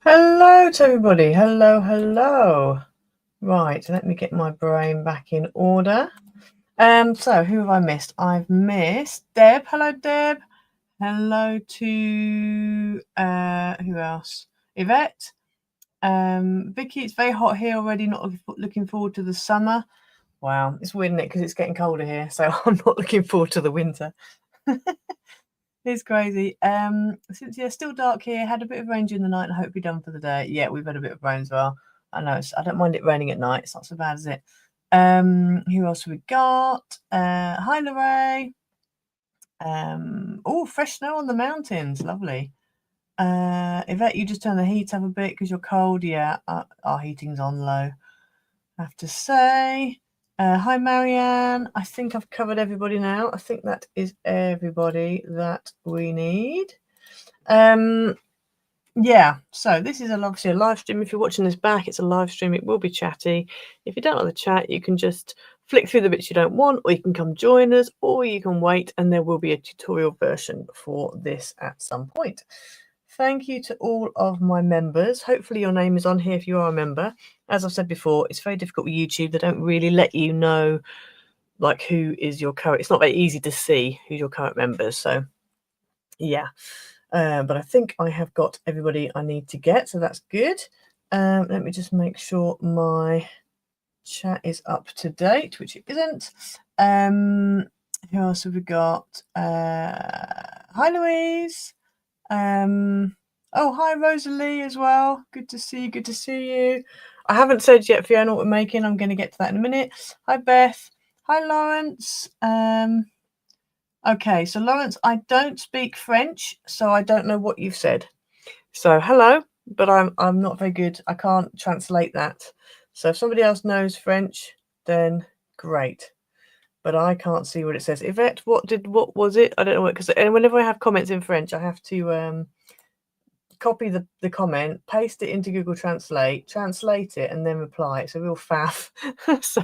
Hello to everybody. Hello. Right, let me get my brain back in order. So who have I missed? I've missed Deb. Hello, Deb. Hello to who else? Yvette. Vicky, it's very hot here already. Not looking forward to the summer. Wow, it's weird, isn't it? Because it's getting colder here, so I'm not looking forward to the winter. It's crazy. Since still dark here. Had a bit of rain during the night, and I hope we're done for the day. Yeah, we've had a bit of rain as well. I know. I don't mind it raining at night. It's not so bad, is it? Who else have we got? Hi, Lorraine. Oh, fresh snow on the mountains. Lovely. Yvette, you just turn the heat up a bit because you're cold. Yeah, our heating's on low, I have to say. Hi, Marianne. I think I've covered everybody now. I think that is everybody that we need. Yeah, so this is obviously a live stream. If you're watching this back, it's a live stream. It will be chatty. If you don't like the chat, you can just flick through the bits you don't want, or you can come join us, or you can wait, and there will be a tutorial version for this at some point. Thank you to all of my members. Hopefully your name is on here if you are a member. As I've said before, it's very difficult with YouTube. They don't really let you know like who is your current. It's not very easy to see who's your current members. So yeah, but I think I have got everybody I need to get, so that's good. Let me just make sure my chat is up to date, which it isn't. Who else have we got? Hi, Louise. Oh, hi, Rosalie as well. Good to see you. I haven't said yet, Fiona, what we're making. I'm going to get to that in a minute. Hi, Beth. Hi, Lawrence. Okay, so Lawrence, I don't speak French, so I don't know what you've said. So hello, but I'm not very good. I can't translate that. So if somebody else knows French, then great. But I can't see what it says. Yvette, what was it? I don't know what, because whenever I have comments in French, I have to copy the comment, paste it into Google Translate it, and then reply. It's a real faff. So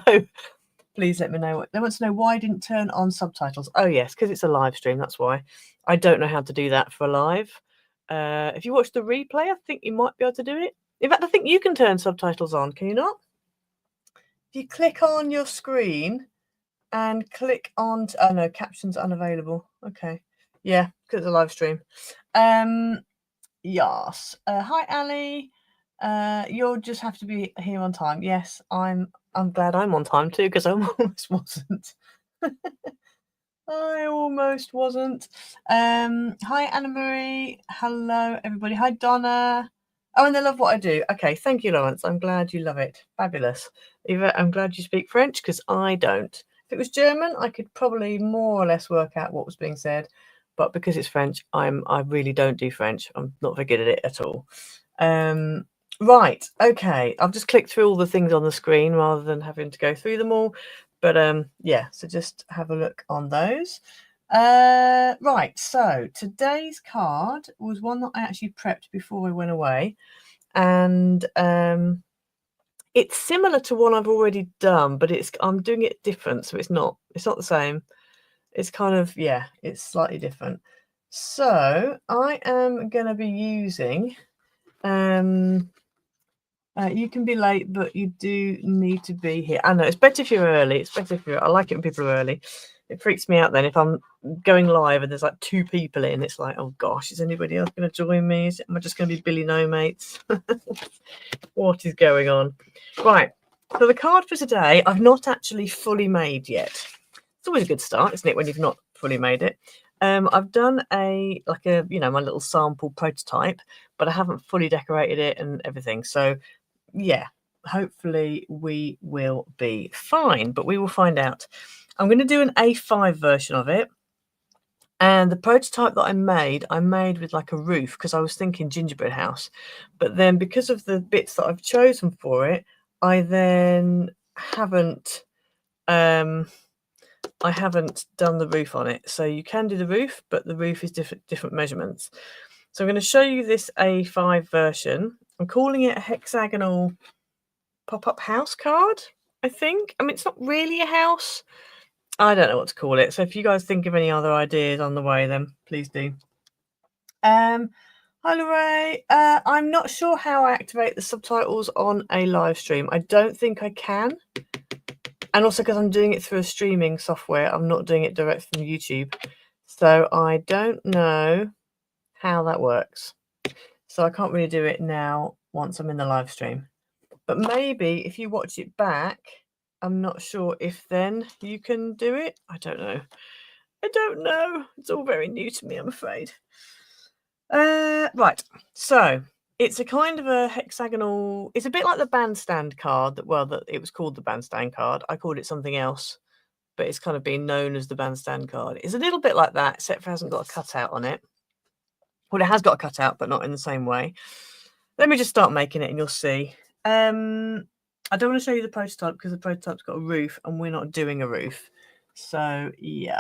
please let me know. They want to know why I didn't turn on subtitles. Oh yes, because it's a live stream. That's why. I don't know how to do that for a live. If you watch the replay, I think you might be able to do it. In fact, I think you can turn subtitles on. Can you not? If you click on your screen and click on, oh no, captions unavailable. Okay, yeah, because it's a live stream. Yes. Hi, Ali. You'll just have to be here on time. Yes, I'm glad I'm on time too, because I almost wasn't. I almost wasn't. Hi, Anna Marie. Hello, everybody. Hi, Donna. Oh, and they love what I do. Okay, thank you, Lawrence. I'm glad you love it. Fabulous. Eva, I'm glad you speak French, because I don't. If it was German, I could probably more or less work out what was being said. But because it's French, I really don't do French. I'm not very good at it at all. Right, okay. I've just clicked through all the things on the screen rather than having to go through them all. But yeah, so just have a look on those. Right, so today's card was one that I actually prepped before I went away. And it's similar to one I've already done, but I'm doing it different, so it's not the same. It's kind of, yeah, it's slightly different. So I am going to be using, you can be late, but you do need to be here. I know, it's better if you're early. I like it when people are early. It freaks me out then if I'm going live and there's like 2 people in. It's like, oh gosh, is anybody else going to join me? Am I just going to be Billy No Mates? What is going on? Right, so the card for today, I've not actually fully made yet. It's always a good start, isn't it, when you've not fully made it? I've done my little sample prototype, but I haven't fully decorated it and everything. So yeah, hopefully we will be fine, but we will find out. I'm going to do an A5 version of it. And the prototype that I made with like a roof, because I was thinking gingerbread house. But then because of the bits that I've chosen for it, I then haven't done the roof on it. So you can do the roof, but the roof is different measurements. So I'm going to show you this A5 version. I'm calling it a hexagonal pop-up house card, I think. I mean, it's not really a house. I don't know what to call it. So if you guys think of any other ideas on the way, then please do. Hi, Lorraine. I'm not sure how I activate the subtitles on a live stream. I don't think I can. And also because I'm doing it through a streaming software, I'm not doing it direct from YouTube. So I don't know how that works. So I can't really do it now once I'm in the live stream. But maybe if you watch it back, I'm not sure if then you can do it. I don't know. I don't know. It's all very new to me, I'm afraid. Right, so it's a kind of a hexagonal, it's a bit like the bandstand card that it was called the bandstand card. I called it something else, but it's kind of been known as the bandstand card. It's a little bit like that, except for it hasn't got a cutout on it. Well, it has got a cutout, but not in the same way. Let me just start making it and you'll see. I don't want to show you the prototype because the prototype's got a roof and we're not doing a roof. So yeah.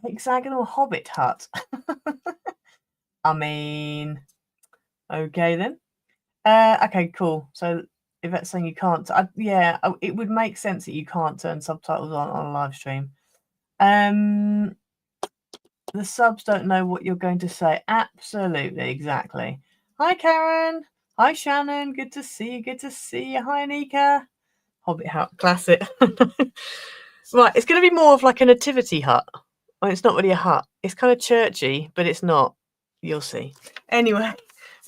Hexagonal hobbit hut. I mean, okay then. Okay, cool. So if that's saying you can't, yeah, it would make sense that you can't turn subtitles on a live stream. The subs don't know what you're going to say. Absolutely, exactly. Hi, Karen. Hi, Shannon. Good to see you. Good to see you. Hi, Anika. Hobbit hut, classic. Right, it's going to be more of like a nativity hut. Well, it's not really a hut. It's kind of churchy, but it's not. You'll see. Anyway,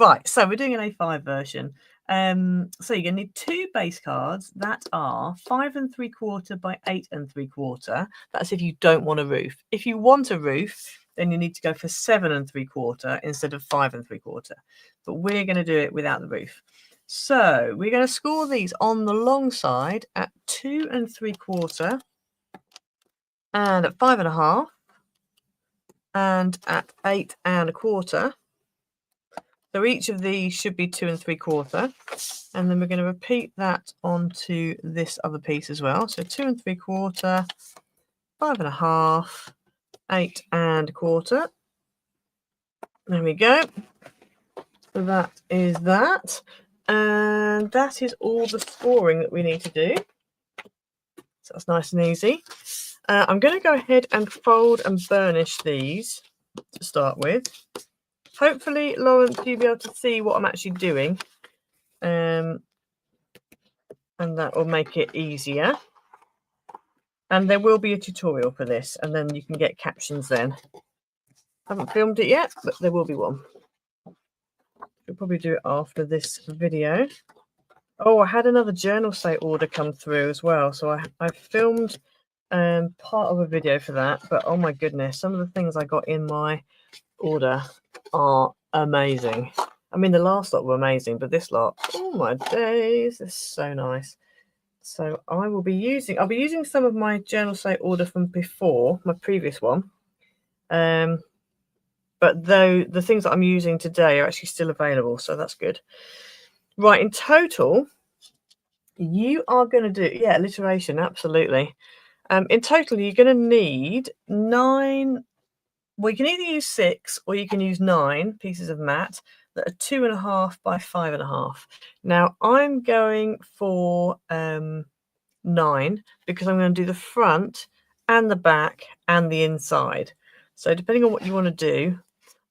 right, so we're doing an A5 version. So you're going to need 2 base cards that are 5 3/4 by 8 3/4. That's if you don't want a roof. If you want a roof, then you need to go for 7 3/4 instead of 5 3/4. But we're going to do it without the roof. So we're going to score these on the long side at 2 3/4 and at 5 1/2 and at 8 1/4. So each of these should be 2 3/4, and then we're going to repeat that onto this other piece as well. So 2 3/4, 5 1/2, 8 1/4. There we go. So that is that, and that is all the scoring that we need to do. So that's nice and easy. I'm going to go ahead and fold and burnish these to start with. Hopefully, Lawrence, you'll be able to see what I'm actually doing. And that will make it easier. And there will be a tutorial for this, and then you can get captions then. I haven't filmed it yet, but there will be one. We'll probably do it after this video. Oh, I had another journal say order come through as well. So I filmed part of a video for that, but oh my goodness, some of the things I got in my order are amazing. I mean, the last lot were amazing, but this lot, oh my days, this is so nice. So I'll be using some of my journal say order from before, my previous one. But though the things that I'm using today are actually still available, so that's good. Right, in total, you are going to do, yeah, alliteration, absolutely. In total, you're going to need 9. Well, you can either use 6 or you can use 9 pieces of mat that are 2 1/2 by 5 1/2. Now, I'm going for 9 because I'm going to do the front and the back and the inside. So depending on what you want to do,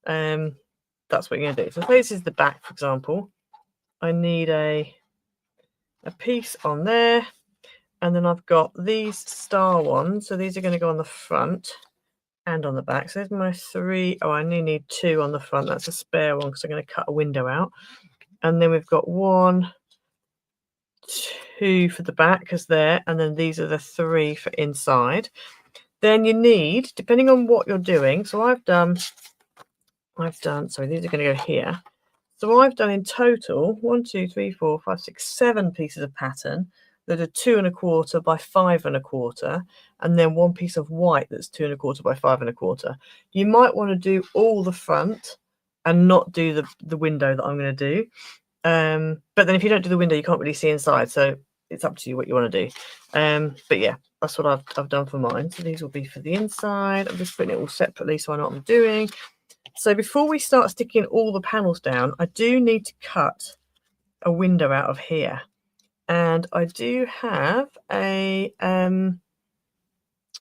that's what you're going to do. So this is the back, for example. I need a piece on there, and then I've got these star ones. So these are going to go on the front and on the back. So there's my 3. Oh, I only need 2 on the front. That's a spare one because I'm going to cut a window out. And then we've got 1, 2 for the back because there, and then these are the 3 for inside. Then you need, depending on what you're doing, so I've done, sorry, these are going to go here. So I've done in total 1, 2, 3, 4, 5, 6, 7 pieces of pattern that are 2 1/4 by 5 1/4, and then 1 piece of white that's 2 1/4 by 5 1/4. You might want to do all the front and not do the window that I'm going to do. But then if you don't do the window, you can't really see inside, so it's up to you what you want to do. But yeah, that's what I've done for mine. So these will be for the inside. I'm just putting it all separately so I know what I'm doing. So before we start sticking all the panels down, I do need to cut a window out of here. And I do have a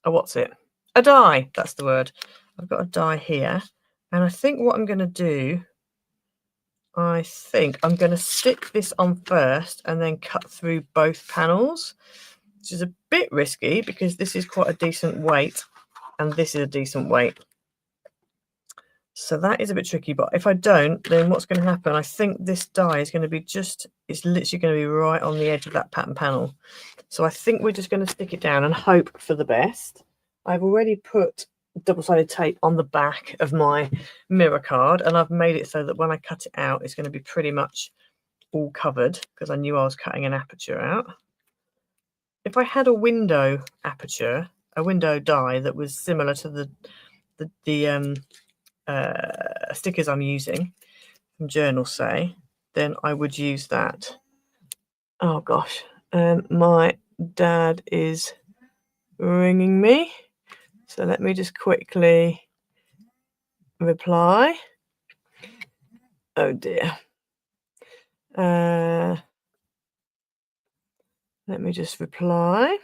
what's it? A die, that's the word. I've got a die here. And I think what I'm going to do, I think I'm going to stick this on first and then cut through both panels, which is a bit risky because this is quite a decent weight and this is a decent weight. So that is a bit tricky, but if I don't, then what's going to happen, I think this die is going to be just, it's literally going to be right on the edge of that pattern panel. So I think we're just going to stick it down and hope for the best. I've already put double-sided tape on the back of my mirror card, and I've made it so that when I cut it out, it's going to be pretty much all covered because I knew I was cutting an aperture out. If I had a window aperture, a window die that was similar to the stickers I'm using from Journal Say, then I would use that. Oh gosh, my dad is ringing me, so let me just quickly reply. Oh dear. Let me just reply.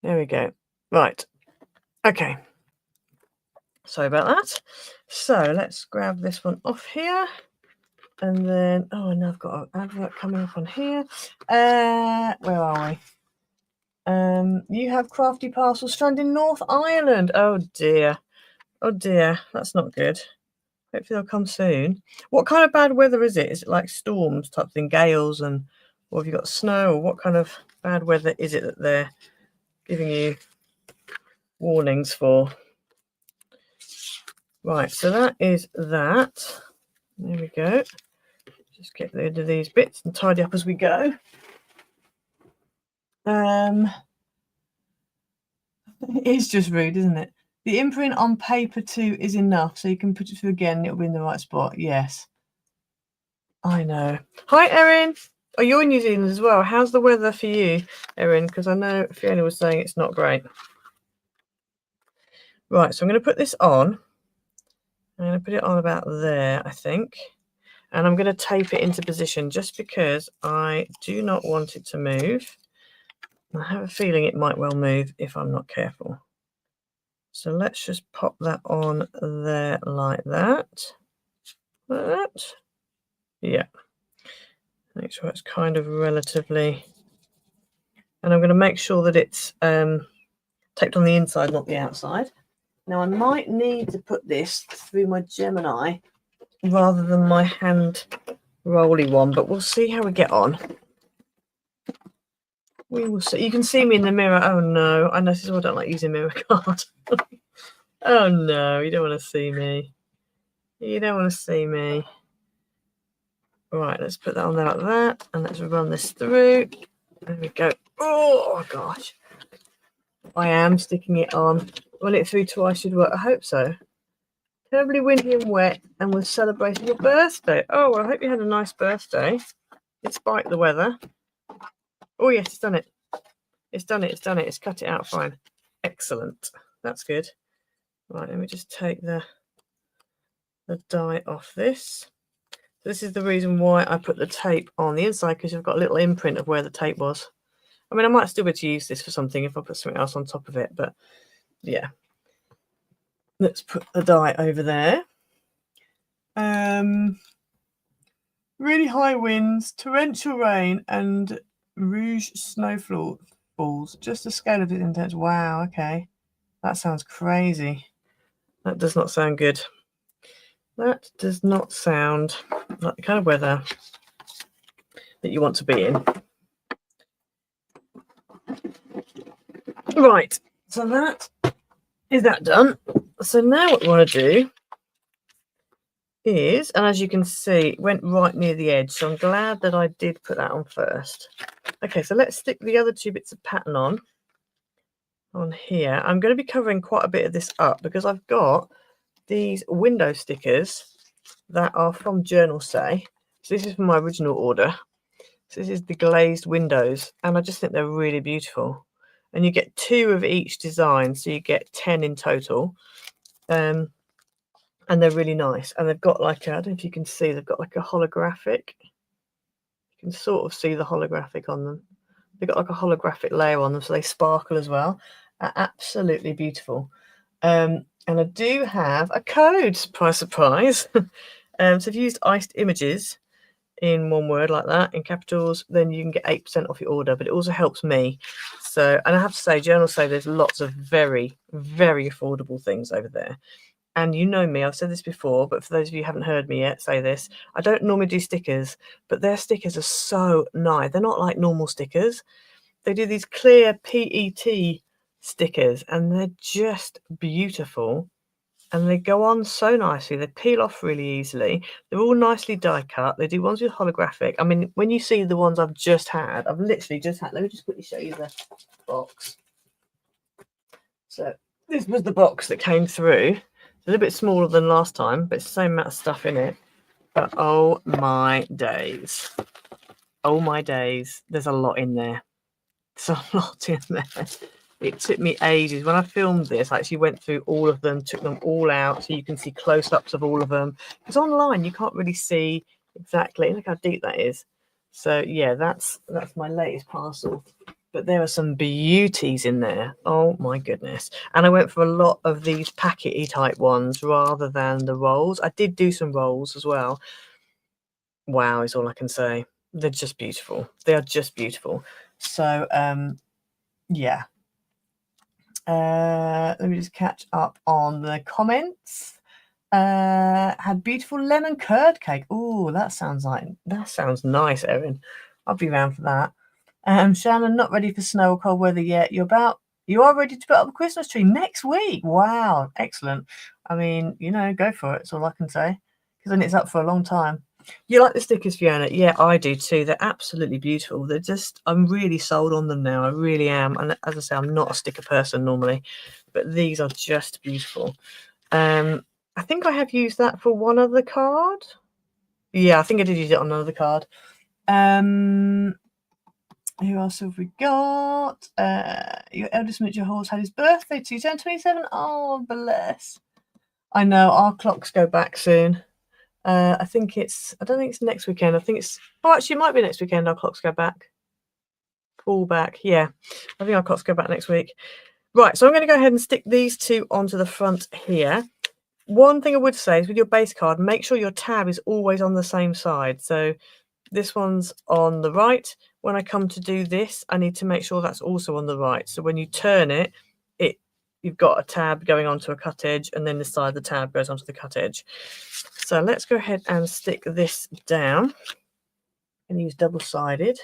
There we go. Right. Okay. Sorry about that. So let's grab this one off here. And then, oh, and I've got an advert coming up on here. Where are we? You have crafty parcels stranded in North Ireland. Oh dear. Oh dear. That's not good. Hopefully they'll come soon. What kind of bad weather is it? Is it like storms type thing, gales, and or have you got snow, or what kind of bad weather is it that they're giving you warnings for? Right, so that is that. There we go. Just get rid of these bits and tidy up as we go. It is just rude, isn't it? The imprint on paper too is enough, so you can put it through again and it'll be in the right spot. Yes. I know. Hi, Erin. Oh, you're in New Zealand as well. How's the weather for you, Erin? Because I know Fiona was saying it's not great. Right, so I'm going to put this on. I'm going to put it on about there, I think. And I'm going to tape it into position just because I do not want it to move. I have a feeling it might well move if I'm not careful. So let's just pop that on there like that. Like that. Yeah. Make sure it's kind of relatively... And I'm going to make sure that it's taped on the inside, not the outside. Now I might need to put this through my Gemini rather than my hand rolly one, but we'll see how we get on. We will see. You can see me in the mirror. Oh no, I know this is why I don't like using mirror card. Oh no, you don't want to see me. You don't want to see me. Right, let's put that on there like that, and let's run this through. There we go. Oh gosh. I am sticking it on. Run it through twice should work. I hope so. Terribly windy and wet, and we're celebrating your birthday. Oh, well, I hope you had a nice birthday, despite the weather. Oh yes, it's done it. It's done it. It's done it. It's cut it out fine. Excellent. That's good. Right, let me just take the die off this. This is the reason why I put the tape on the inside, because you've got a little imprint of where the tape was. I mean, I might still be able to use this for something if I put something else on top of it, but yeah. Let's put the die over there. Really high winds, torrential rain, and rouge snowfalls. Just the scale of it intense. Wow, okay. That sounds crazy. That does not sound good. That does not sound like the kind of weather that you want to be in. Right, so that is that done. So now what we want to do is, and as you can see, it went right near the edge, so I'm glad that I did put that on first. Okay, so let's stick the other two bits of pattern on here. I'm going to be covering quite a bit of this up because I've got these window stickers that are from Journal Say. So this is from my original order. So this is the glazed windows, and I just think they're really beautiful. And you get 2 of each design, so you get 10 in total. And they're really nice. And they've got like, I don't know if you can see, they've got like a holographic. You can sort of see the holographic on them. They've got like a holographic layer on them, so they sparkle as well. Absolutely beautiful. And I do have a code, surprise, surprise. So if you used iced images in one word like that in capitals, then you can get 8% off your order, but it also helps me. So, and I have to say, journals say there's lots of very, very affordable things over there. And you know me, I've said this before, but for those of you who haven't heard me yet say this, I don't normally do stickers, but their stickers are so nice. They're not like normal stickers. They do these clear PET stickers and they're just beautiful. And they go on so nicely. They peel off really easily. They're all nicely die cut. They do ones with holographic. I mean, when you see the ones I've just had, I've literally just had, let me just quickly show you the box. So this was the box that came through. It's a little bit smaller than last time, but it's the same amount of stuff in it. But oh my days. Oh my days. There's a lot in there. There's a lot in there. It took me ages. When I filmed this, I actually went through all of them, took them all out so you can see close-ups of all of them. Because online you can't really see exactly. Look how deep that is. So yeah, that's my latest parcel. But there are some beauties in there. Oh my goodness. And I went for a lot of these packety type ones rather than the rolls. I did do some rolls as well. Wow is all I can say. They're just beautiful. They are just beautiful. So yeah. Let me just catch up on the comments. Had beautiful lemon curd cake. Oh, that sounds nice, Erin. I'll be around for that. Shannon, not ready for snow or cold weather yet. You are ready to put up the Christmas tree next week. Wow, excellent. I mean, you know, go for it. That's all I can say. Because then it's up for a long time. You like the stickers, Fiona? Yeah, I do too. They're absolutely beautiful. They're just, I'm really sold on them now. I really am. And as I say, I'm not a sticker person normally, but these are just beautiful. I think I have used that for one other card. Yeah, I think I did use it on another card. Who else have we got? Your eldest miniature horse had his birthday too. 27. Oh, bless. I know, our clocks go back soon. I don't think it's next weekend. I think it's, oh, actually, it might be next weekend. Our clocks go back. Fall back. Yeah, I think our clocks go back next week. Right, so I'm going to go ahead and stick these two onto the front here. One thing I would say is with your base card, make sure your tab is always on the same side. So this one's on the right. When I come to do this, I need to make sure that's also on the right. So when you turn it, you've got a tab going onto a cut edge, and then the side of the tab goes onto the cut edge. So let's go ahead and stick this down and use double-sided.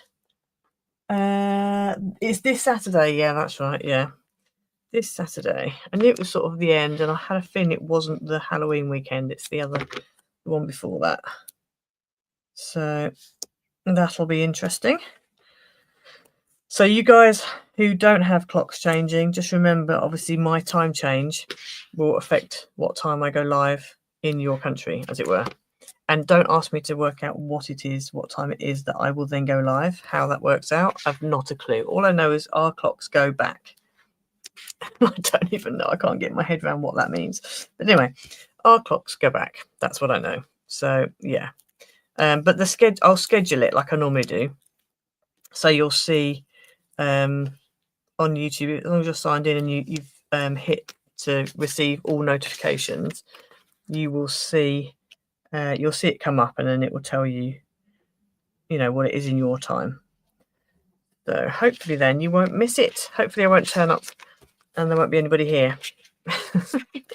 It's this Saturday. Yeah, that's right. Yeah, this Saturday. I knew it was sort of the end, and I had a feeling it wasn't the Halloween weekend. It's the one before that. So that'll be interesting. So you guys who don't have clocks changing, just remember, obviously, my time change will affect what time I go live in your country, as it were. And don't ask me to work out what time it is that I will then go live. How that works out, I've not a clue. All I know is our clocks go back. I don't even know. I can't get my head around what that means. But anyway, our clocks go back. That's what I know. So yeah. But I'll schedule it like I normally do. So you'll see on YouTube, as long as you're signed in and you've hit to receive all notifications, you will see you'll see it come up, and then it will tell you, you know, what it is in your time. So hopefully then you won't miss it. Hopefully I won't turn up and there won't be anybody here.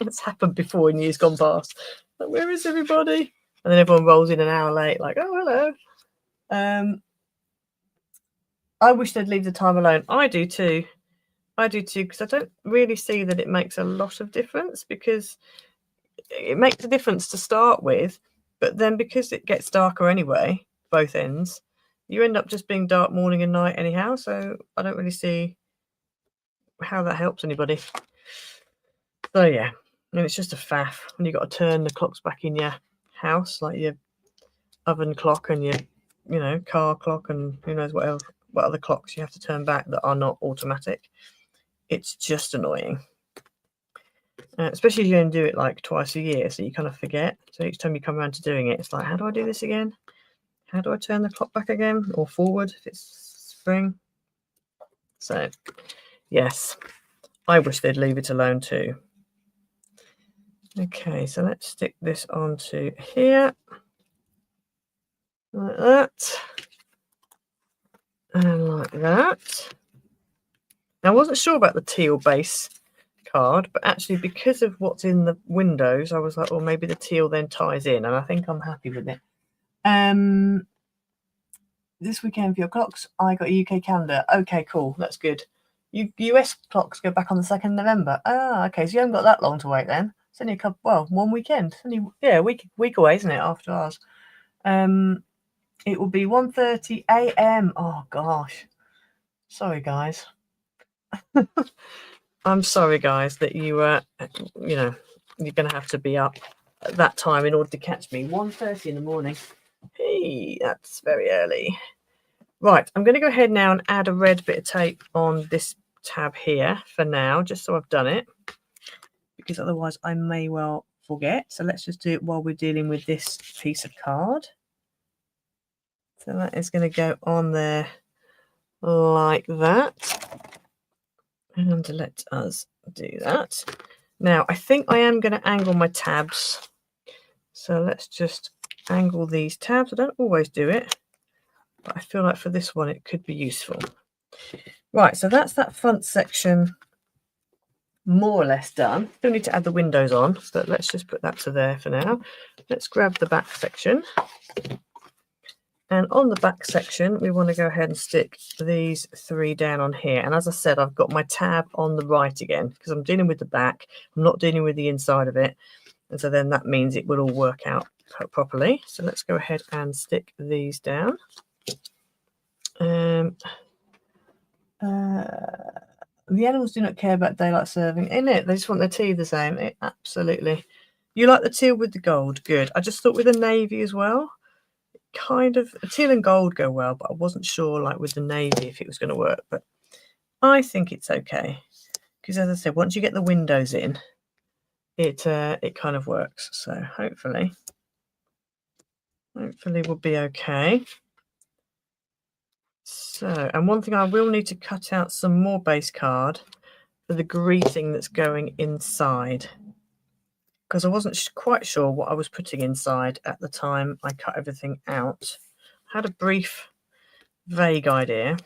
It's happened before in years gone past. Like, where is everybody? And then everyone rolls in an hour late, like, oh, hello. I wish they'd leave the time alone. I do too. Because I don't really see that it makes a lot of difference, because it makes a difference to start with, but then because it gets darker anyway, both ends, you end up just being dark morning and night anyhow. So I don't really see how that helps anybody. So yeah, I mean, it's just a faff when you've got to turn the clocks back in your house, like your oven clock and your, you know, car clock and who knows what else, what other clocks you have to turn back that are not automatic. It's just annoying. Especially if you only do it like twice a year, so you kind of forget. So each time you come around to doing it, it's like, how do I do this again? How do I turn the clock back again or forward if it's spring? So yes, I wish they'd leave it alone too. Okay, so let's stick this onto here, like that, and like that. Now, I wasn't sure about the teal base card, but actually because of what's in the windows, I was like, well, maybe the teal then ties in, and I think I'm happy with it. This weekend for your clocks, I got a UK calendar. Okay, cool, that's good. US clocks go back on the 2nd of November. Ah, okay, so you haven't got that long to wait then. It's only a couple, well, one weekend. It's only, yeah, a week away, isn't it, after ours? It will be 1:30 a.m. Oh gosh, sorry guys. I'm sorry guys that you you know, you're gonna have to be up at that time in order to catch me. 1:30 in the morning. Hey, that's very early. Right, I'm going to go ahead now and add a red bit of tape on this tab here for now, just so I've done it, because otherwise I may well forget. So let's just do it while we're dealing with this piece of card. So that is going to go on there like that. And let us do that. Now, I think I am going to angle my tabs. So let's just angle these tabs. I don't always do it, but I feel like for this one it could be useful. Right, so that's that front section more or less done. Still need to add the windows on, but let's just put that to there for now. Let's grab the back section. And on the back section, we want to go ahead and stick these 3 down on here. And as I said, I've got my tab on the right again, because I'm dealing with the back. I'm not dealing with the inside of it. And so then that means it will all work out properly. So let's go ahead and stick these down. The animals do not care about daylight serving, innit? They just want their tea the same. Absolutely. You like the teal with the gold? Good. I just thought with the navy as well, kind of teal and gold go well, but I wasn't sure like with the navy if it was going to work. But I think it's okay, because as I said, once you get the windows in, it kind of works. So hopefully we'll be okay. So, and one thing I will need to cut out some more base card for the greeting that's going inside, because I wasn't quite sure what I was putting inside at the time I cut everything out. I had a brief, vague idea,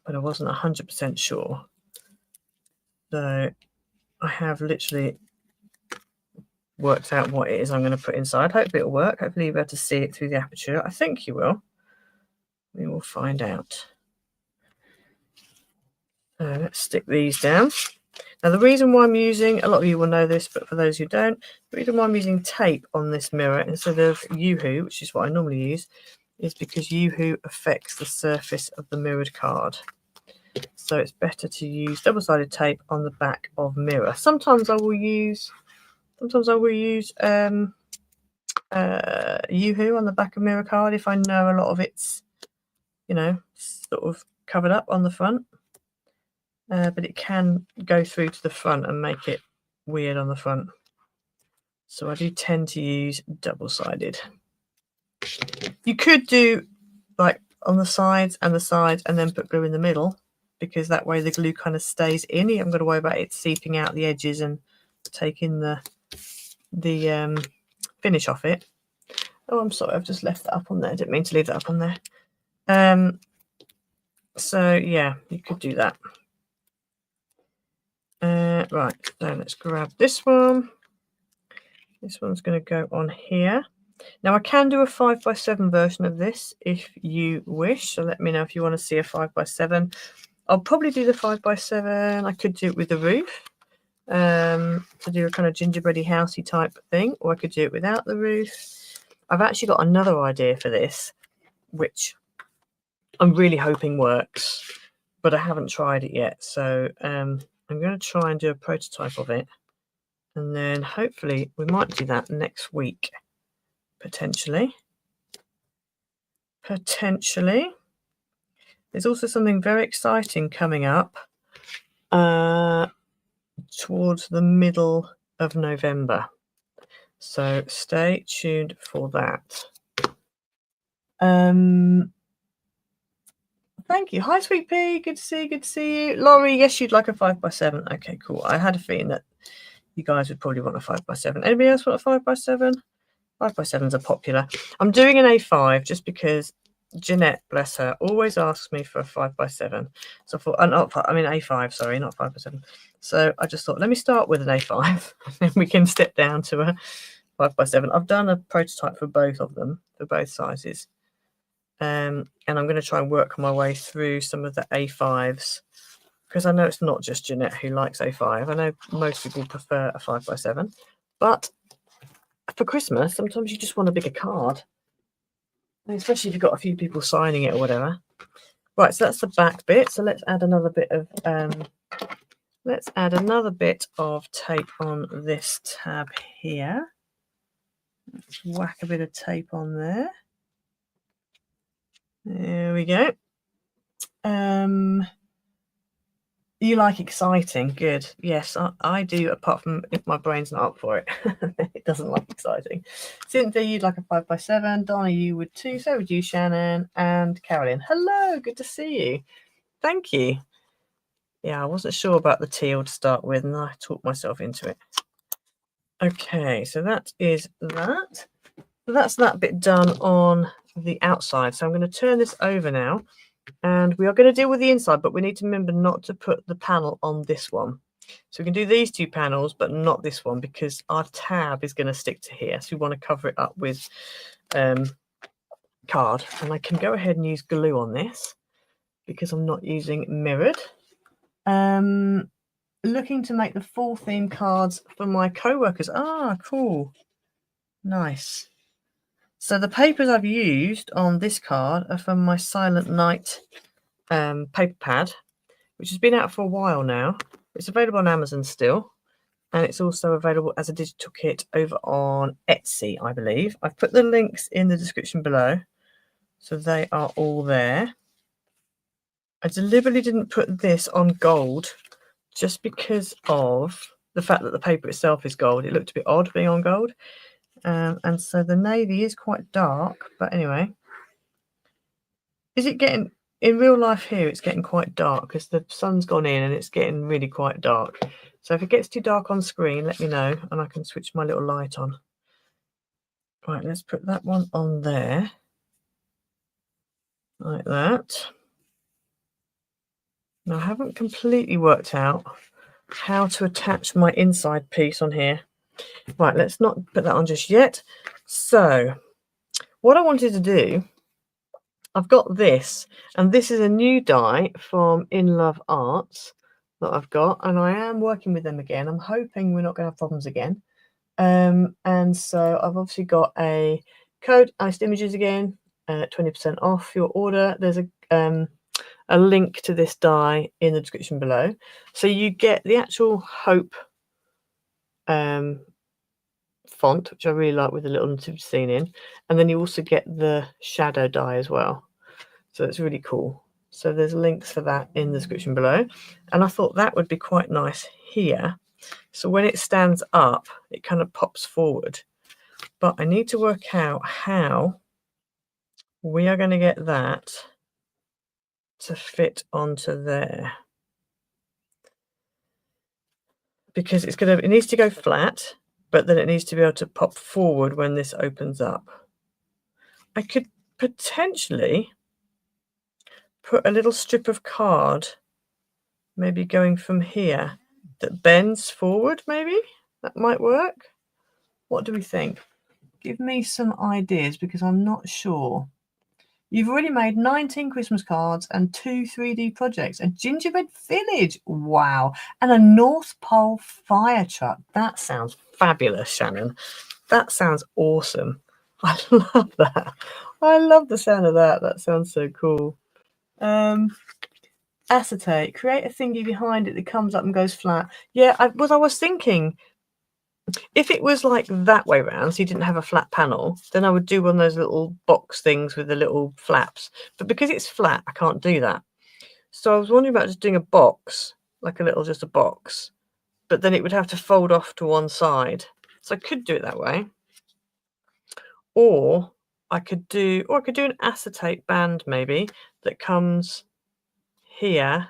but I wasn't 100% sure. So I have literally worked out what it is I'm going to put inside. Hopefully it'll work. Hopefully you'll be able to see it through the aperture. I think you will. We will find out. So let's stick these down. Now, the reason why I'm using, a lot of you will know this, but for those who don't, the reason why I'm using tape on this mirror instead of Yoo-hoo, which is what I normally use, is because Yoo-hoo affects the surface of the mirrored card. So it's better to use double-sided tape on the back of mirror. Sometimes I will use Yoo-hoo on the back of mirror card if I know a lot of it's, you know, sort of covered up on the front. But it can go through to the front and make it weird on the front. So I do tend to use double-sided. You could do like on the sides and then put glue in the middle, because that way the glue kind of stays in. You haven't got to worry about it seeping out the edges and taking the finish off it. Oh, I'm sorry, I've just left that up on there. I didn't mean to leave that up on there. So yeah, you could do that. Right, so let's grab this one. This one's going to go on here. Now I can do a 5x7 version of this if you wish, so let me know if you want to see a 5x7. I'll probably do the 5x7. I could do it with the roof, to do a kind of gingerbready housey type thing, or I could do it without the roof. I've actually got another idea for this, which I'm really hoping works, but I haven't tried it yet. So I'm going to try and do a prototype of it, and then hopefully we might do that next week, potentially. There's also something very exciting coming up towards the middle of November, so stay tuned for that. For Thank you. Hi, Sweet Pea. Good to see you. Good to see you. Laurie, yes, you'd like a 5x7. Okay, cool. I had a feeling that you guys would probably want a 5x7. Anybody else want a 5x7? 5x7s are popular. I'm doing an A5 just because Jeanette, bless her, always asks me for a 5x7. So I thought, A5, sorry, not 5x7. So I just thought, let me start with an A5 and then we can step down to a 5x7. I've done a prototype for both of them, for both sizes. And I'm going to try and work my way through some of the A5s because I know it's not just Jeanette who likes A5. I know most people prefer a 5x7, but for Christmas, sometimes you just want a bigger card, and especially if you've got a few people signing it or whatever. Right, so that's the back bit. So let's add another bit of tape on this tab here. Let's whack a bit of tape on there. There we go. You like exciting? Good. Yes, I do, apart from if my brain's not up for it. It doesn't like exciting. Cynthia, you'd like a 5x7. Donna, you would too. So would you, Shannon. And Carolyn. Hello, good to see you. Thank you. Yeah, I wasn't sure about the teal to start with, and I talked myself into it. Okay, so that is that. So that's that bit done on the outside. So I'm going to turn this over now. And we are going to deal with the inside, but we need to remember not to put the panel on this one. So we can do these two panels, but not this one because our tab is going to stick to here. So we want to cover it up with card. And I can go ahead and use glue on this because I'm not using mirrored. Looking to make the full theme cards for my co-workers. Ah, cool. Nice. So the papers I've used on this card are from my Silent Night paper pad, which has been out for a while now. It's available on Amazon still, and it's also available as a digital kit over on Etsy, I believe. I've put the links in the description below, so they are all there. I deliberately didn't put this on gold just because of the fact that the paper itself is gold. It looked a bit odd being on gold. And so the navy is quite dark, but anyway. Is it getting, in real life here, it's getting quite dark because the sun's gone in and it's getting really quite dark. So if it gets too dark on screen, let me know and I can switch my little light on. Right, let's put that one on there. Like that. Now I haven't completely worked out how to attach my inside piece on here. Right, let's not put that on just yet. So what I wanted to do, I've got this, and this is a new die from In Love Arts that I've got, and I am working with them again. I'm hoping we're not going to have problems again. And so I've obviously got a code, Iced Images again, 20% off your order. There's a link to this die in the description below. So you get the actual Hope font, which I really like with the little nativity scene in, and then you also get the shadow die as well. So it's really cool. So there's links for that in the description below, and I thought that would be quite nice here. So when it stands up, it kind of pops forward, but I need to work out how we are going to get that to fit onto there, because it needs to go flat, but then it needs to be able to pop forward when this opens up. I could potentially put a little strip of card, maybe going from here, that bends forward. Maybe that might work. What do we think? Give me some ideas because I'm not sure. You've already made 19 Christmas cards and 2 3D projects, a gingerbread village, wow, and a North Pole fire truck. That sounds fabulous, Shannon. That sounds awesome. I love that. I love the sound of that. That sounds so cool. Acetate, create a thingy behind it that comes up and goes flat. Yeah, I was thinking, if it was like that way around, so you didn't have a flat panel, then I would do one of those little box things with the little flaps. But because it's flat, I can't do that. So I was wondering about just doing a box, like just a box, but then it would have to fold off to one side. So I could do it that way. Or I could do an acetate band maybe that comes here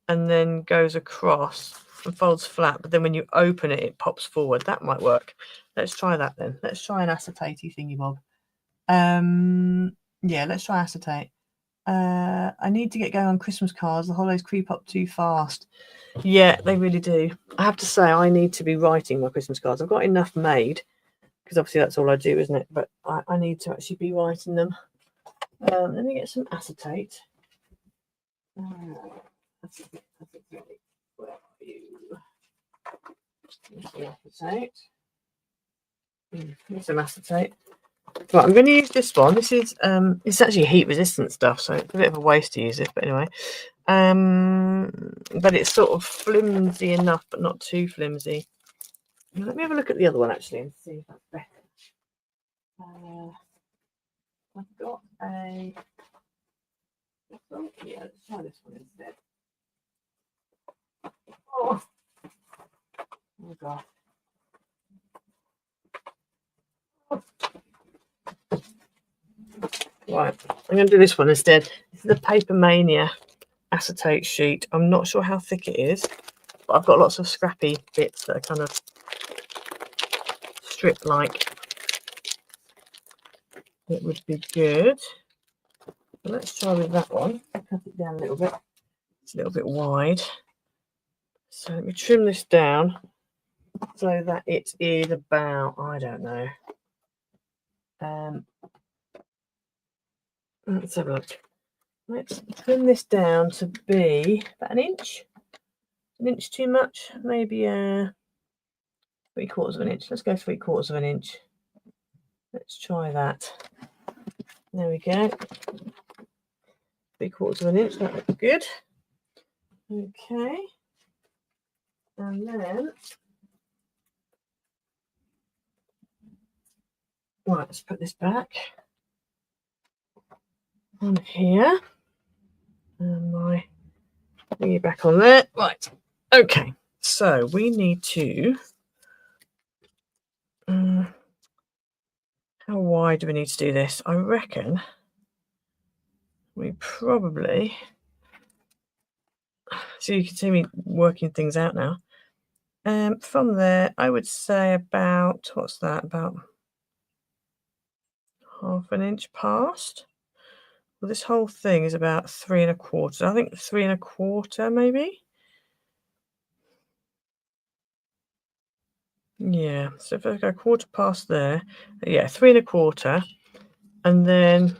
and then goes across and folds flat, but then when you open it, it pops forward. That might work. Let's try that then. Let's try an acetate thingy bob. Yeah, let's try acetate. I need to get going on Christmas cards. The holidays creep up too fast. Yeah, they really do. I have to say, I need to be writing my Christmas cards. I've got enough made, because obviously that's all I do, isn't it? But I need to actually be writing them. Let me get some acetate. Acetate. Where are you? Acetate. Here's some acetate. Right, I'm going to use this one. This is it's actually heat resistant stuff, so it's a bit of a waste to use this, but anyway. But it's sort of flimsy enough, but not too flimsy. Let me have a look at the other one actually and see if that's better. I've got a. Yeah, let's try this one instead. Oh god. Right, I'm going to do this one instead. This is a Paper Mania acetate sheet. I'm not sure how thick it is, but I've got lots of scrappy bits that are kind of strip like. It would be good. But let's try with that one. I'll cut it down a little bit. It's a little bit wide. So let me trim this down so that it is about, I don't know. Let's have a look. Let's trim this down to be about an inch. An inch too much? Maybe 3/4 of an inch. Let's go 3/4 of an inch. Let's try that. There we go. 3/4 of an inch. That looks good. Okay. And then, right, let's put this back on here. And my thingy back on there. Right. Okay. So we need to. How wide do we need to do this? I reckon we probably. So you can see me working things out now. From there, I would say about, what's that? About 1/2 inch past. Well, this whole thing is about 3 1/4. I think 3 1/4 maybe. Yeah. So if I go 1/4 past there, yeah, 3 1/4, and then.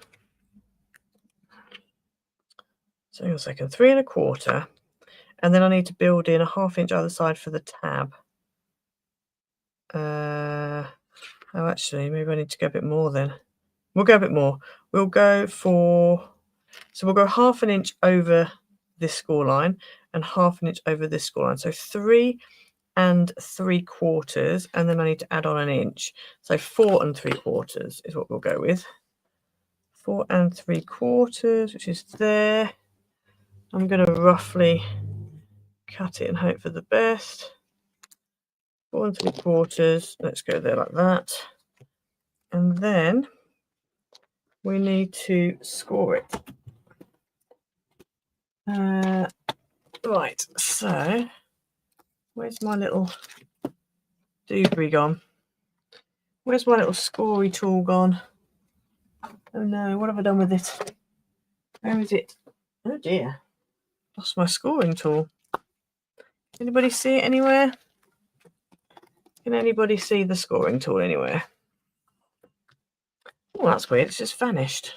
So hang on a second, 3 1/4, and then I need to build in a 1/2 inch either side for the tab. Oh, actually, maybe I need to go a bit more then. We'll go a bit more. We'll go for, so we'll go 1/2 inch over this score line and 1/2 inch over this score line. So 3 3/4, and then I need to add on an inch. So 4 3/4 is what we'll go with. 4 3/4, which is there. I'm going to roughly cut it and hope for the best. 4 3/4. Let's go there like that. And then we need to score it. Right, so where's my little doobry gone? Where's my little scory tool gone? Oh no, what have I done with it? Where is it? Oh dear, lost my scoring tool. Anybody see it anywhere? Can anybody see the scoring tool anywhere? Oh, that's weird, it's just vanished.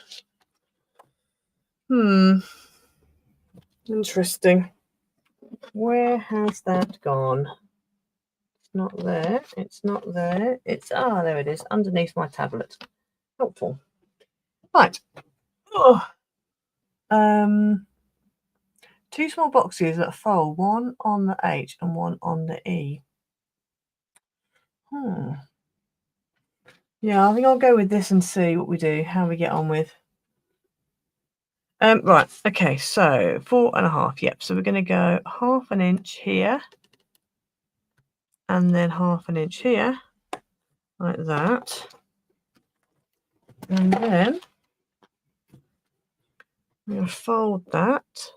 Interesting. Where has that gone? It's not there. It's not there. It's, there it is, underneath my tablet. Helpful. Right. Oh. 2 small boxes that fold, one on the H and one on the E. Yeah, I think I'll go with this and see what we do, how we get on with. Right, okay, so 4 1/2, yep. So we're going to go 1/2 inch here, and then 1/2 inch here, like that. And then I'm going to fold that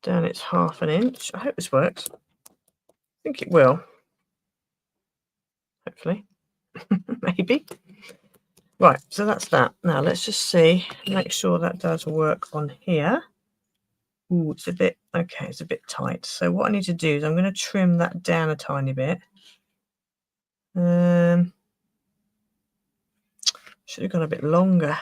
down it's 1/2 inch. I hope this works. I think it will. Hopefully. Maybe. Right, so that's that. Now let's just see, make sure that does work on here. Ooh, it's a bit, okay, it's a bit tight. So what I need to do is I'm going to trim that down a tiny bit. Should have gone a bit longer.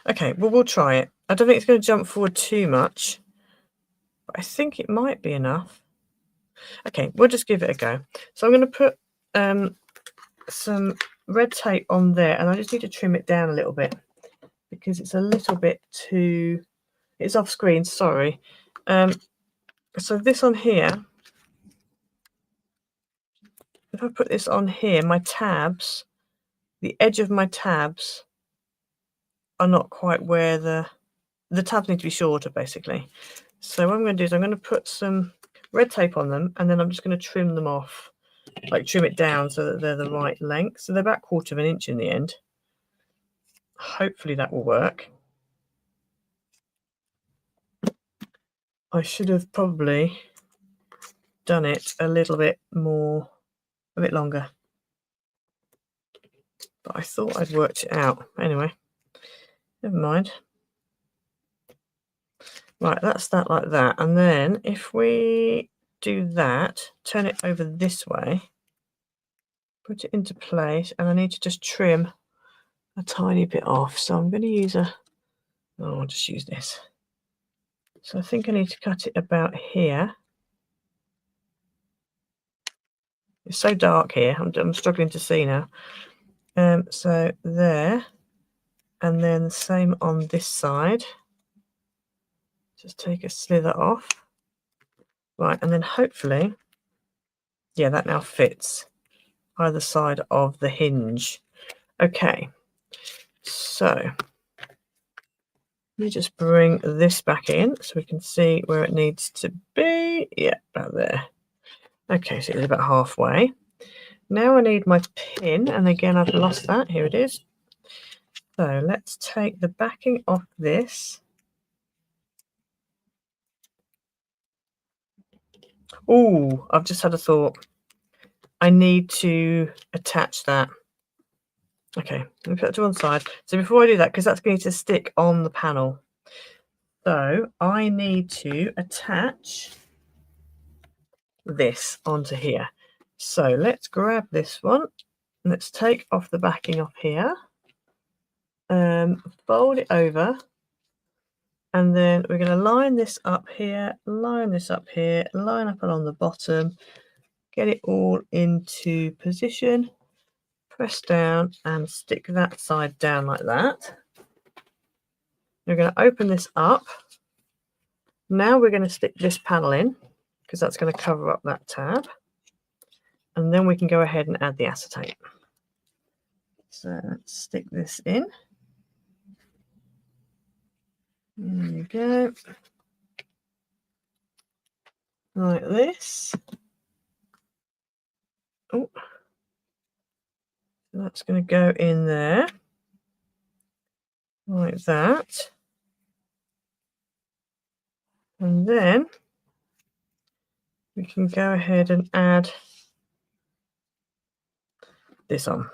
Okay, well, we'll try it. I don't think it's going to jump forward too much, but I think it might be enough. Okay, we'll just give it a go. So I'm going to put some red tape on there, and I just need to trim it down a little bit because it's a little bit too, it's off screen, sorry. So this on here, if I put this on here, my tabs, the edge of my tabs are not quite where the tabs need to be shorter, basically. So what I'm going to do is I'm going to put some red tape on them, and then I'm just going to trim them off, like trim it down so that they're the right length. So they're about 1/4 inch in the end. Hopefully that will work. I should have probably done it a little bit more, a bit longer, but I thought I'd worked it out. Anyway, never mind. Right, that's that like that. And then if we do that, turn it over this way, put it into place, and I need to just trim a tiny bit off. So I'm going to use I'll just use this. So I think I need to cut it about here. It's so dark here. I'm struggling to see now. So there, and then the same on this side. Just take a slither off. Right, and then hopefully, yeah, that now fits either side of the hinge. Okay, so let me just bring this back in so we can see where it needs to be. Yeah, about there. Okay, so it's about halfway. Now I need my pin, and again I've lost that. Here it is. So let's take the backing off this. Oh, I've just had a thought. I need to attach that. Okay, let me put it to one side. So before I do that, because that's going to stick on the panel, so I need to attach this onto here. So let's grab this one. Let's take off the backing off here. Fold it over. And then we're going to line this up here, line this up here, line up along the bottom, get it all into position, press down and stick that side down like that. We're going to open this up. Now we're going to stick this panel in because that's going to cover up that tab. And then we can go ahead and add the acetate. So let's stick this in. There you go. Like this. Oh, that's going to go in there. Like that. And then we can go ahead and add this on.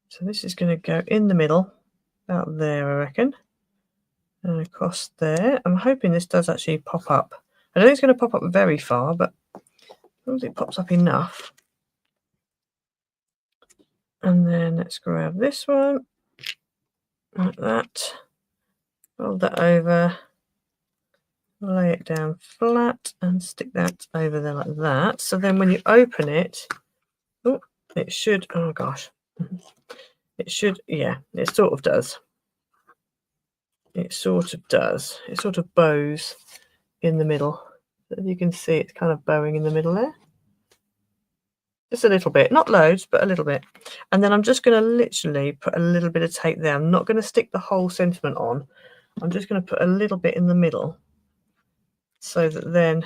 So this is going to go in the middle, about there, I reckon. And across there. I'm hoping this does actually pop up. I don't think it's going to pop up very far, but as long as it pops up enough. And then let's grab this one, like that. Fold that over, lay it down flat, and stick that over there like that. So then when you open it, oh, it should, oh gosh. It should, yeah, it sort of does. It sort of does. It sort of bows in the middle. As you can see, it's kind of bowing in the middle there. Just a little bit, not loads, but a little bit. And then I'm just going to literally put a little bit of tape there. I'm not going to stick the whole sentiment on. I'm just going to put a little bit in the middle so that then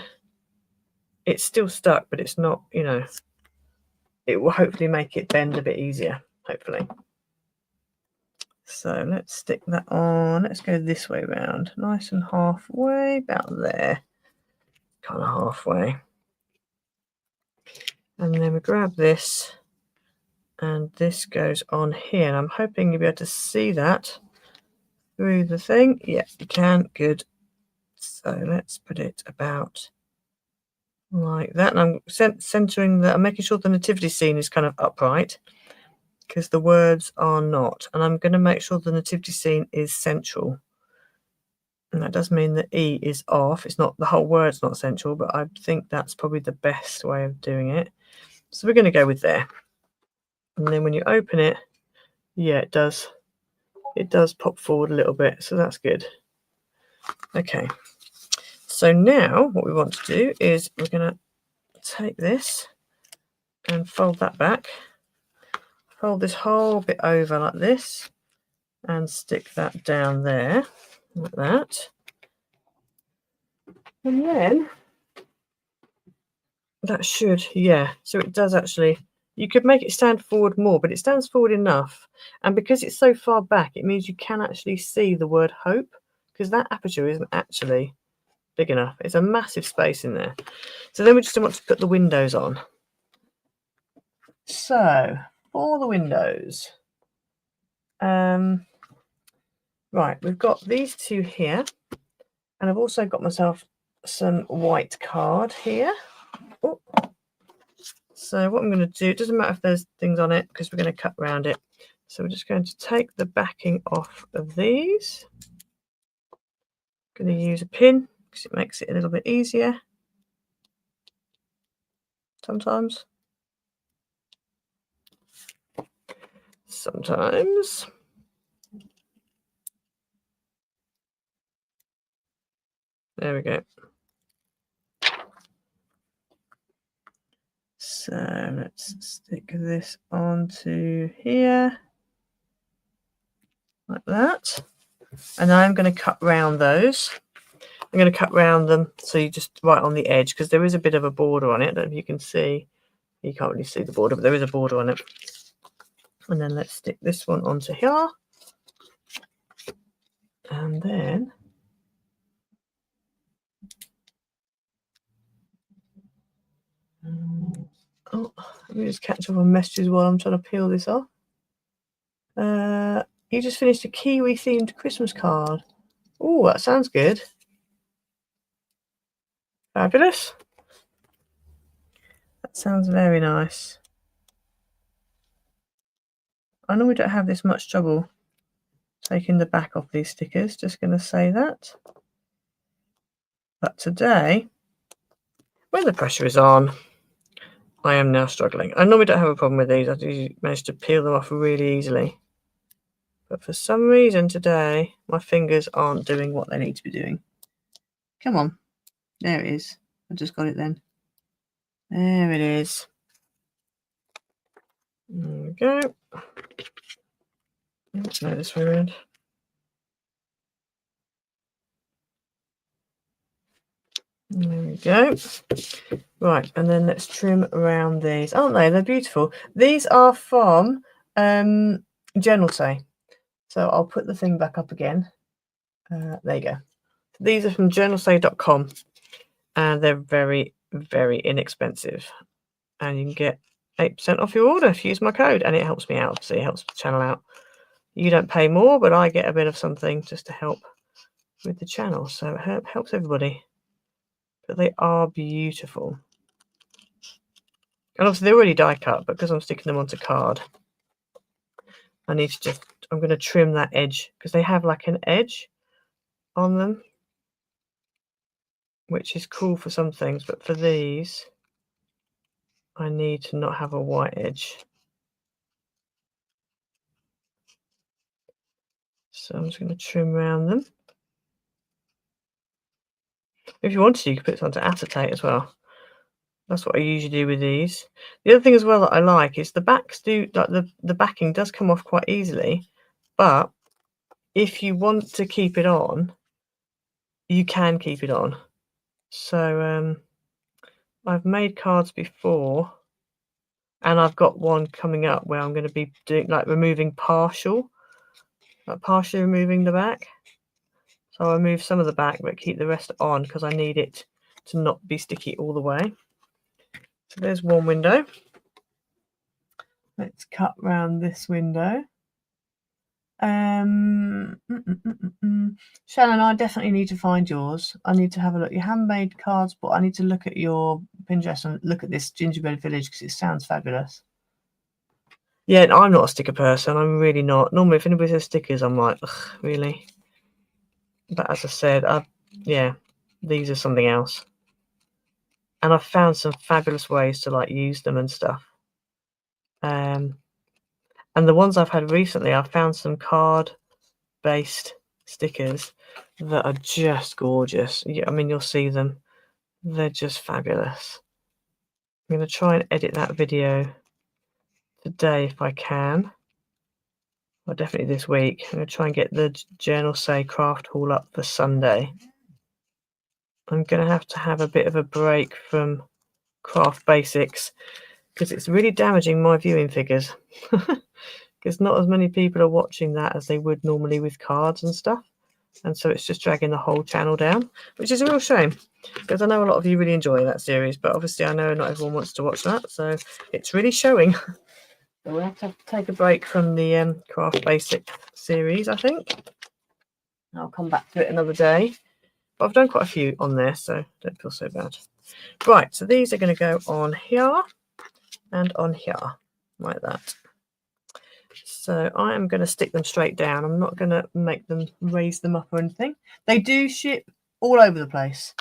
it's still stuck, but it's not, you know, it will hopefully make it bend a bit easier, hopefully. So let's stick that on. Let's go this way round. Nice and halfway, about there. Kind of halfway. And then we grab this, and this goes on here. And I'm hoping you'll be able to see that through the thing. Yeah, you can. Good. So let's put it about like that. And I'm centering that. I'm making sure the nativity scene is kind of upright, because the words are not. And I'm going to make sure the nativity scene is central. And that does mean the E is off. It's not, the whole word's not central, but I think that's probably the best way of doing it. So we're going to go with there. And then when you open it, yeah, it does pop forward a little bit. So that's good. Okay. So now what we want to do is we're going to take this and fold that back. Fold this whole bit over like this and stick that down there like that. And then that should, yeah, so it does actually, you could make it stand forward more, but it stands forward enough. And because it's so far back, it means you can actually see the word hope, because that aperture isn't actually big enough. It's a massive space in there. So then we just want to put the windows on. So for the windows, right, we've got these two here, and I've also got myself some white card here. Oh. So what I'm going to do, it doesn't matter if there's things on it, because we're going to cut around it. So we're just going to take the backing off of these. Going to use a pin because it makes it a little bit easier sometimes. Sometimes. There we go. So let's stick this onto here like that. And I'm going to cut round those. I'm going to cut round them so you just right on the edge, because there is a bit of a border on it. I don't know if you can see. You can't really see the border, but there is a border on it. And then let's stick this one onto here. And then oh, let me just catch up on messages while I'm trying to peel this off. You just finished a Kiwi themed Christmas card. Oh, that sounds good. Fabulous. That sounds very nice. I know we don't have this much trouble taking the back off these stickers, just going to say that. But today, when the pressure is on, I am now struggling. I normally don't have a problem with these. I do manage to peel them off really easily. But for some reason today, my fingers aren't doing what they need to be doing. Come on. There it is. I just got it then. There it is. There we go. Let's go this way around. There we go. Right, and then let's trim around these. Aren't they? They're beautiful. These are from General Say. So I'll put the thing back up again. There you go. These are from journalsay.com, and they're very, very inexpensive. And you can get 8% off your order if you use my code, and it helps me out. Obviously, it helps the channel out. You don't pay more, but I get a bit of something just to help with the channel. So it helps everybody. But they are beautiful. And obviously they're already die cut, but because I'm sticking them onto card, I need to just, I'm going to trim that edge, because they have like an edge on them, which is cool for some things, but for these, I need to not have a white edge. So I'm just going to trim around them. If you want to, you can put this onto acetate as well. That's what I usually do with these. The other thing as well that I like is the backs do, like the backing does come off quite easily, but if you want to keep it on, you can keep it on. So I've made cards before, and I've got one coming up where I'm going to be doing like removing partial like partially removing the back. So I remove some of the back but keep the rest on because I need it to not be sticky all the way. So there's one window. Let's cut round this window. Shannon, I definitely need to find yours. I need to have a look. You haven't made cards, but I need to look at your Pinterest and look at this gingerbread village because it sounds fabulous. Yeah, I'm not a sticker person. I'm really not. Normally, if anybody says stickers, I'm like, ugh, really? But as I said, yeah, these are something else. And I've found some fabulous ways to like use them and stuff. And the ones I've had recently, I've found some card-based stickers that are just gorgeous. Yeah, I mean, you'll see them. They're just fabulous. I'm going to try and edit that video today if I can. Well, definitely this week. I'm going to try and get the Journal Say craft haul up for Sunday. I'm going to have a bit of a break from craft basics because it's really damaging my viewing figures. Because not as many people are watching that as they would normally with cards and stuff. And so it's just dragging the whole channel down, which is a real shame because I know a lot of you really enjoy that series, but obviously I know not everyone wants to watch that, so it's really showing. So we'll have to take a break from the craft basic series, I think. I'll come back to it another day, but I've done quite a few on there, so don't feel so bad. Right, so these are going to go on here and on here, like that. So I am going to stick them straight down. I'm not going to make them raise them up or anything. They do ship all over the place.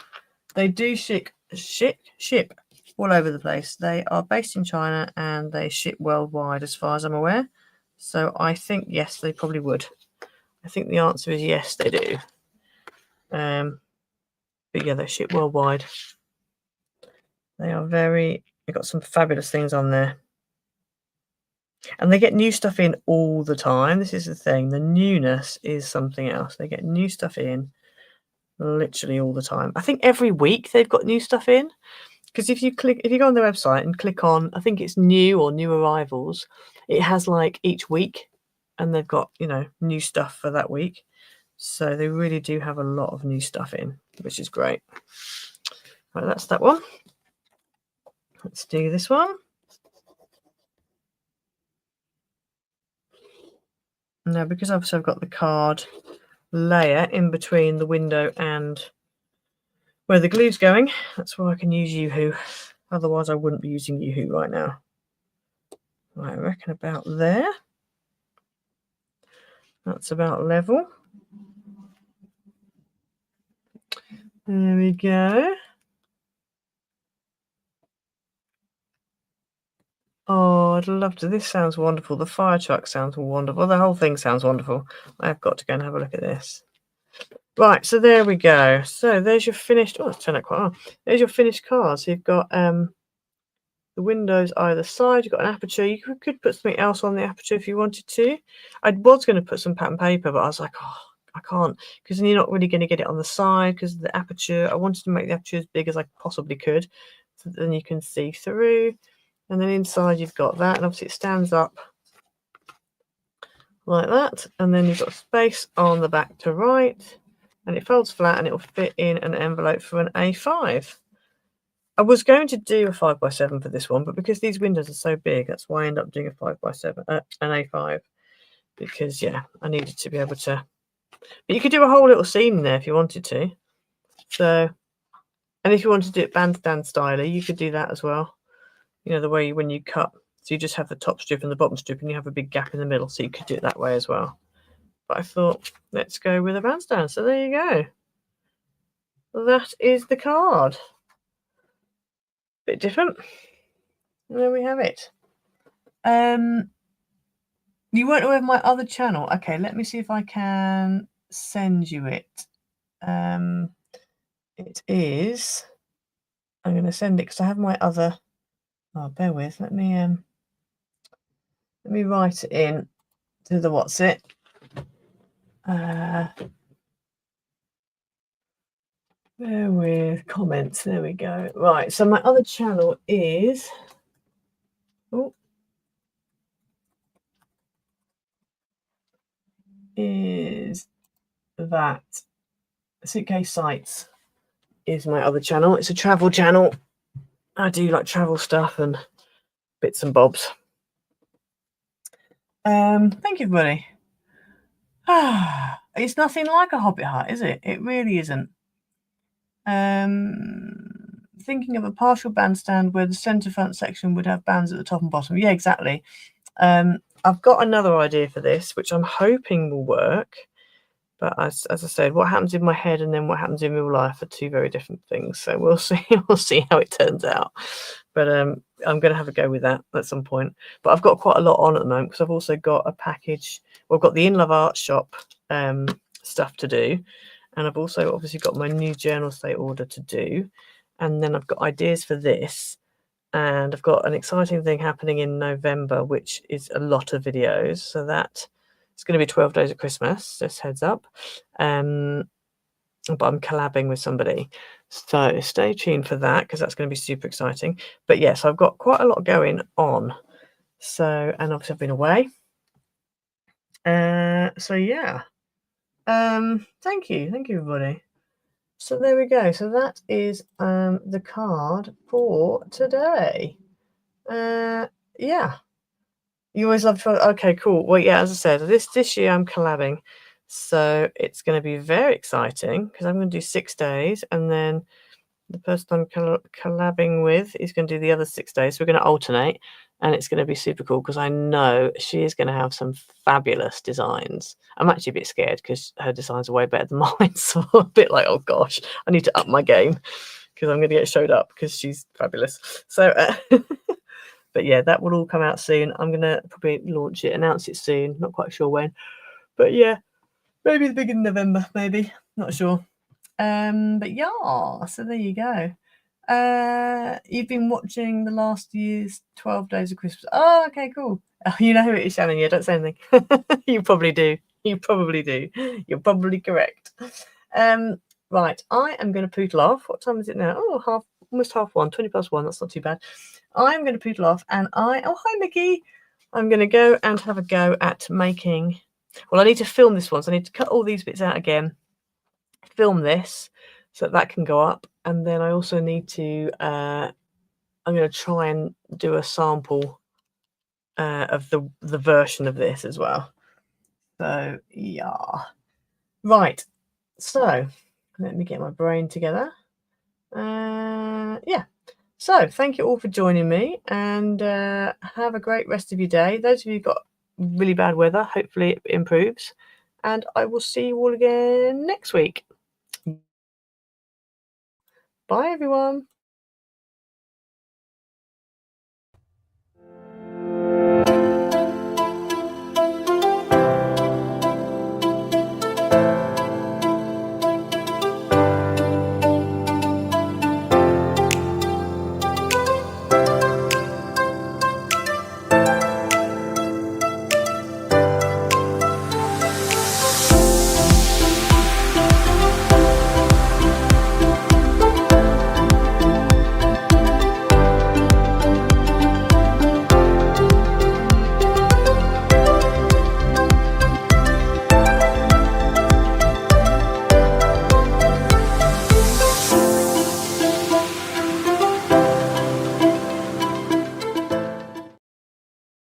They do ship all over the place. They are based in China and they ship worldwide as far as I'm aware. So I think, yes, they probably would. I think the answer is yes, they do. But yeah, they ship worldwide. They are they've got some fabulous things on there. And they get new stuff in all the time. This is the thing. The newness is something else. They get new stuff in literally all the time. I think every week they've got new stuff in. Because if you go on their website and click on, I think it's new or new arrivals, it has like each week and they've got, you know, new stuff for that week. So they really do have a lot of new stuff in, which is great. Right, that's that one. Let's do this one. Now, because obviously I've got the card layer in between the window and where the glue's going, that's why I can use Yoo-hoo. Otherwise, I wouldn't be using Yoo-hoo right now. Right, I reckon about there. That's about level. There we go. Oh, I'd love to. This sounds wonderful. The fire truck sounds wonderful. The whole thing sounds wonderful. I've got to go and have a look at this. Right, so there we go. So there's your finished. Oh, it's turned out quite well. There's your finished card. So you've got the windows either side. You've got an aperture. You could put something else on the aperture if you wanted to. I was going to put some pattern paper, but I was like, oh, I can't, because then you're not really going to get it on the side because of the aperture. I wanted to make the aperture as big as I possibly could, so then you can see through. And then inside you've got that, and obviously it stands up like that. And then you've got space on the back to write, and it folds flat, and it will fit in an envelope for an A5. I was going to do a 5x7 for this one, but because these windows are so big, that's why I end up doing a 5x7, an A5. Because yeah, I needed to be able to. But you could do a whole little scene in there if you wanted to. So, and if you wanted to do it bandstand style, you could do that as well. You know, the way when you cut, so you just have the top strip and the bottom strip and you have a big gap in the middle, so you could do it that way as well. But I thought, let's go with a bandstand. So there you go. That is the card. Bit different. And there we have it. You weren't aware of my other channel. Okay, let me see if I can send you it. It is, I'm going to send it because I have my other. Oh, bear with. Let me write it in to the what's it. Bear with comments. There we go. Right. So my other channel is. Oh. is that Suitcase Sites is my other channel. It's a travel channel. I do like travel stuff and bits and bobs. Thank you, everybody. It's nothing like a Hobbit hut, is it? It really isn't. Thinking of a partial bandstand where the centre front section would have bands at the top and bottom. Yeah, exactly. I've got another idea for this, which I'm hoping will work. But as I said, what happens in my head and then what happens in real life are two very different things. So we'll see. We'll see how it turns out. But I'm going to have a go with that at some point. But I've got quite a lot on at the moment because I've also got a package. Well, I've got the In Love Art Shop stuff to do. And I've also obviously got my new journal state order to do. And then I've got ideas for this. And I've got an exciting thing happening in November, which is a lot of videos. So that it's going to be 12 days of Christmas, just heads up. But I'm collabing with somebody. So stay tuned for that because that's going to be super exciting. But yes, I've got quite a lot going on. So, and obviously I've been away. So yeah. Thank you, everybody. So there we go. So that is the card for today. Yeah. You always love to. Okay, cool. Well, yeah, as I said, this year I'm collabing, so it's going to be very exciting because I'm going to do 6 days, and then the person I'm collabing with is going to do the other 6 days. So we're going to alternate, and it's going to be super cool because I know she is going to have some fabulous designs. I'm actually a bit scared because her designs are way better than mine, so I'm a bit like, oh gosh, I need to up my game because I'm going to get showed up because she's fabulous. So. But yeah, that will all come out soon. I'm going to probably launch it, announce it soon. Not quite sure when. But yeah, maybe the beginning of November, maybe. Not sure. But yeah, so there you go. You've been watching the last year's 12 Days of Christmas. Oh, okay, cool. You know who it is, Shannon. Yeah, don't say anything. You probably do. You probably do. You're probably correct. Right, I am going to poodle off. What time is it now? Oh, almost 1:30, 20 past 1. That's not too bad. I'm going to poodle off and oh, hi, Mickey. I'm going to go and have a go at making, well, I need to film this one. So I need to cut all these bits out again, film this so that can go up. And then I also need to, I'm going to try and do a sample of the version of this as well. So, yeah. Right. So let me get my brain together. Yeah. So thank you all for joining me and have a great rest of your day. Those of you who've got really bad weather, hopefully it improves. And I will see you all again next week. Bye, everyone.